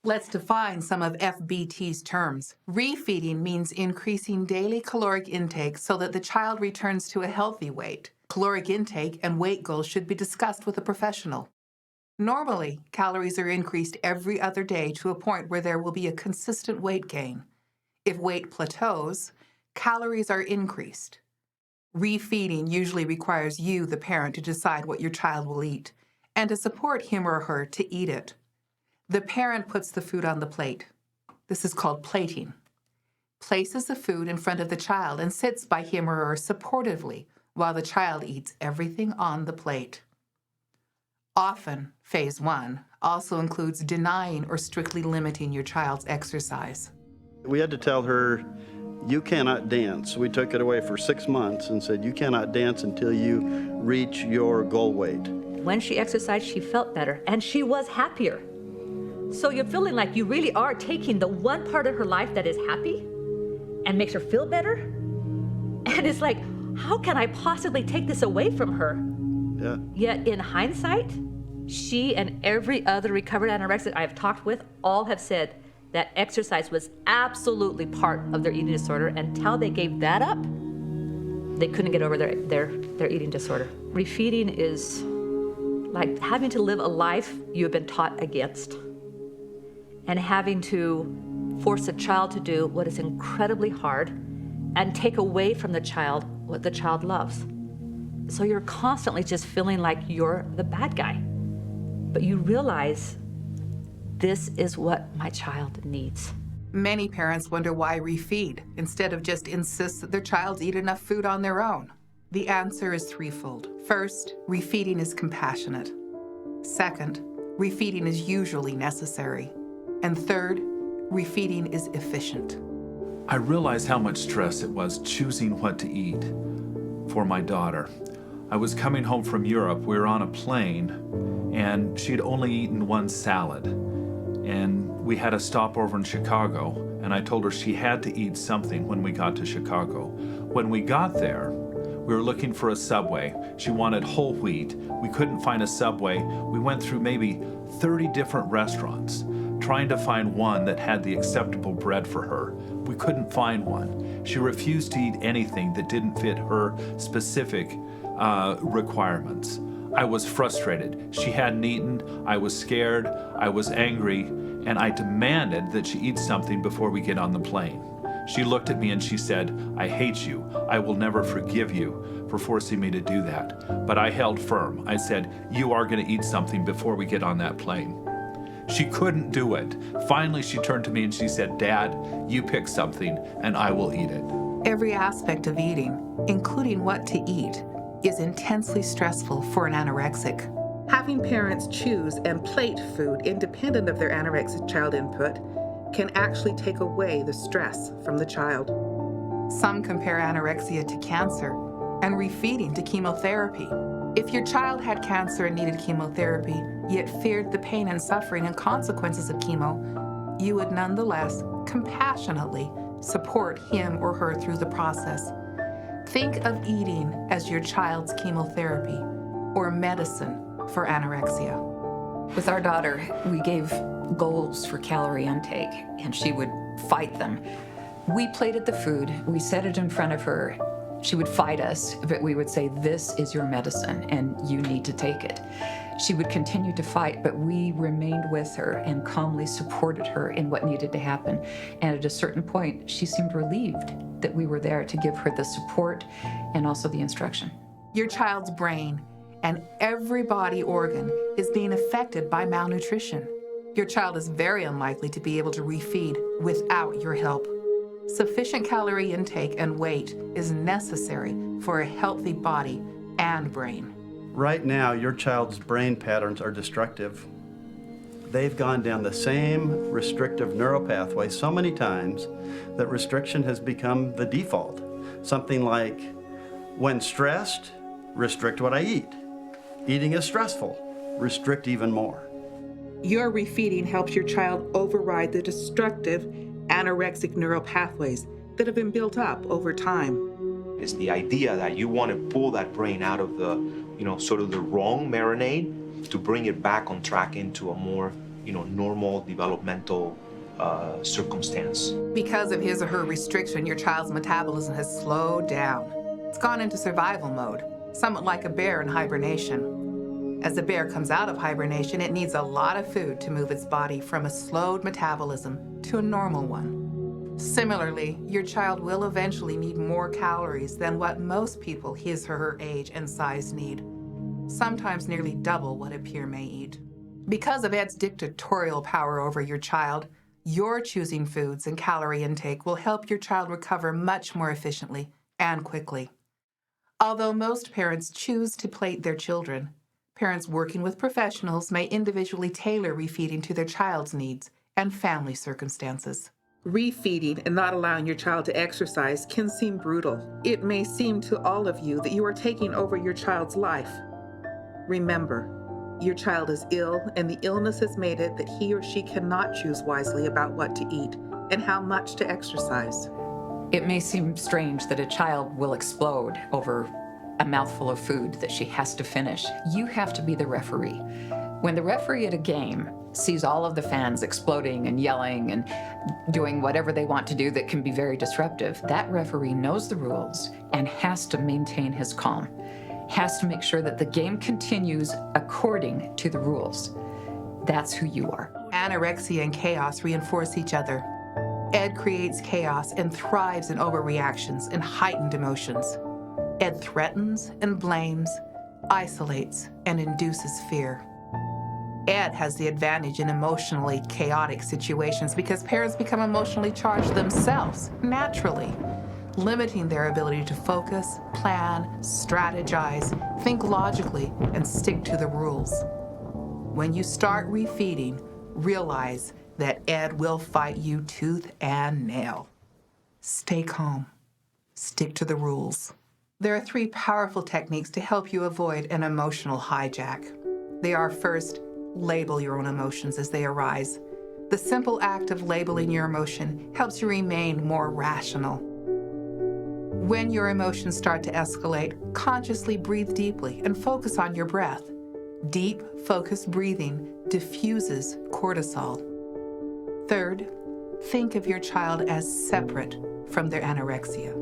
Let's define some of FBT's terms. Refeeding means increasing daily caloric intake so that the child returns to a healthy weight. Caloric intake and weight goals should be discussed with a professional. Normally, calories are increased every other day to a point where there will be a consistent weight gain. If weight plateaus, calories are increased. Refeeding usually requires you, the parent, to decide what your child will eat and to support him or her to eat it. The parent puts the food on the plate. This is called plating. Places the food in front of the child and sits by him or her supportively while the child eats everything on the plate. Often, phase 1 also includes denying or strictly limiting your child's exercise. We had to tell her, you cannot dance. We took it away for 6 months and said, you cannot dance until you reach your goal weight. When she exercised, she felt better and she was happier. So you're feeling like you really are taking the one part of her life that is happy and makes her feel better. And it's like, how can I possibly take this away from her? Yeah. Yet in hindsight, she and every other recovered anorexic I've talked with all have said that exercise was absolutely part of their eating disorder. Until they gave that up, they couldn't get over their eating disorder. Refeeding is like having to live a life you have been taught against and having to force a child to do what is incredibly hard and take away from the child what the child loves. So you're constantly just feeling like you're the bad guy. But you realize this is what my child needs. Many parents wonder why refeed instead of just insist that their child eat enough food on their own. The answer is threefold. First, refeeding is compassionate. Second, refeeding is usually necessary. And third, refeeding is efficient. I realized how much stress it was choosing what to eat for my daughter. I was coming home from Europe. We were on a plane, and she'd only eaten one salad. And we had a stopover in Chicago, and I told her she had to eat something when we got to Chicago. When we got there, we were looking for a Subway. She wanted whole wheat. We couldn't find a Subway. We went through maybe 30 different restaurants, trying to find one that had the acceptable bread for her. We couldn't find one. She refused to eat anything that didn't fit her specific requirements. I was frustrated. She hadn't eaten. I was scared. I was angry. And I demanded that she eat something before we get on the plane. She looked at me and she said, I hate you. I will never forgive you for forcing me to do that. But I held firm. I said, you are going to eat something before we get on that plane. She couldn't do it. Finally, she turned to me and she said, Dad, you pick something and I will eat it. Every aspect of eating, including what to eat, is intensely stressful for an anorexic. Having parents choose and plate food independent of their anorexic child input can actually take away the stress from the child. Some compare anorexia to cancer and refeeding to chemotherapy. If your child had cancer and needed chemotherapy, yet feared the pain and suffering and consequences of chemo, you would nonetheless compassionately support him or her through the process. Think of eating as your child's chemotherapy or medicine for anorexia. With our daughter, we gave goals for calorie intake, and she would fight them. We plated the food, we set it in front of her. She would fight us, but we would say, this is your medicine, and you need to take it. She would continue to fight, but we remained with her and calmly supported her in what needed to happen. And at a certain point, she seemed relieved that we were there to give her the support and also the instruction. Your child's brain and every body organ is being affected by malnutrition. Your child is very unlikely to be able to refeed without your help. Sufficient calorie intake and weight is necessary for a healthy body and brain. Right now, your child's brain patterns are destructive. They've gone down the same restrictive neural pathway so many times that restriction has become the default. Something like, when stressed, restrict what I eat. Eating is stressful, restrict even more. Your refeeding helps your child override the destructive anorexic neural pathways that have been built up over time. It's the idea that you want to pull that brain out of the, sort of the wrong marinade to bring it back on track into a more, normal developmental circumstance. Because of his or her restriction, your child's metabolism has slowed down. It's gone into survival mode, somewhat like a bear in hibernation. As the bear comes out of hibernation, it needs a lot of food to move its body from a slowed metabolism to a normal one. Similarly, your child will eventually need more calories than what most people his or her age and size need, sometimes nearly double what a peer may eat. Because of Ed's dictatorial power over your child, your choosing foods and calorie intake will help your child recover much more efficiently and quickly. Although most parents choose to plate their children, parents working with professionals may individually tailor refeeding to their child's needs and family circumstances. Refeeding and not allowing your child to exercise can seem brutal. It may seem to all of you that you are taking over your child's life. Remember, your child is ill, and the illness has made it that he or she cannot choose wisely about what to eat and how much to exercise. It may seem strange that a child will explode over a mouthful of food that she has to finish. You have to be the referee. When the referee at a game sees all of the fans exploding and yelling and doing whatever they want to do that can be very disruptive, that referee knows the rules and has to maintain his calm, has to make sure that the game continues according to the rules. That's who you are. Anorexia and chaos reinforce each other. Ed creates chaos and thrives in overreactions and heightened emotions. Ed threatens and blames, isolates, and induces fear. Ed has the advantage in emotionally chaotic situations because parents become emotionally charged themselves, naturally, limiting their ability to focus, plan, strategize, think logically, and stick to the rules. When you start refeeding, realize that Ed will fight you tooth and nail. Stay calm. Stick to the rules. There are 3 powerful techniques to help you avoid an emotional hijack. They are: first, label your own emotions as they arise. The simple act of labeling your emotion helps you remain more rational. When your emotions start to escalate, consciously breathe deeply and focus on your breath. Deep, focused breathing diffuses cortisol. Third, think of your child as separate from their anorexia.